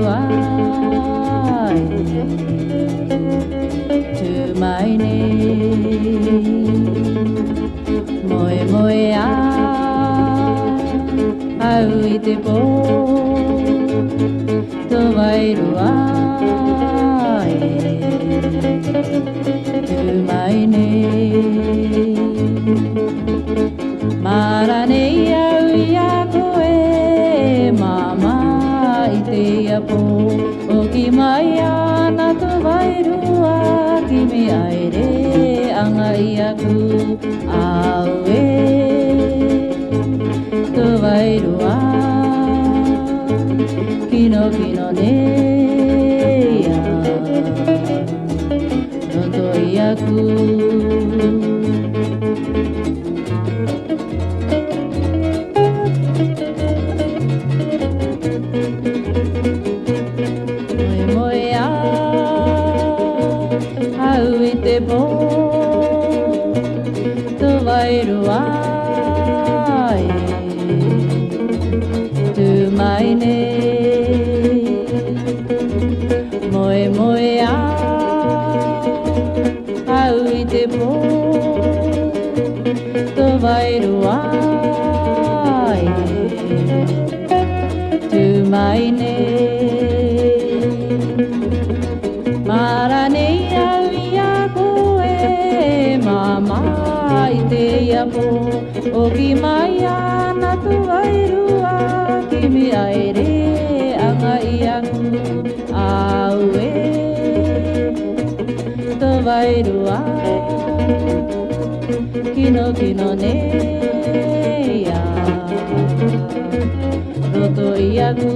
ai to my name moe moe au I te pō to wairu ai to my name mara nei au I a koe mama I te apo o ki mai ana to wairu a ki me aere anga I aku aue to wairu a kino kino nei a roto I aku te pō to wairu ai to my name moe moe au I te pō to wairu ai to my name mara nei au mama I te apo o ki mai ana tu wairu a ki mi aere anga I aku aue to wairu a kino kino nei a roto I aku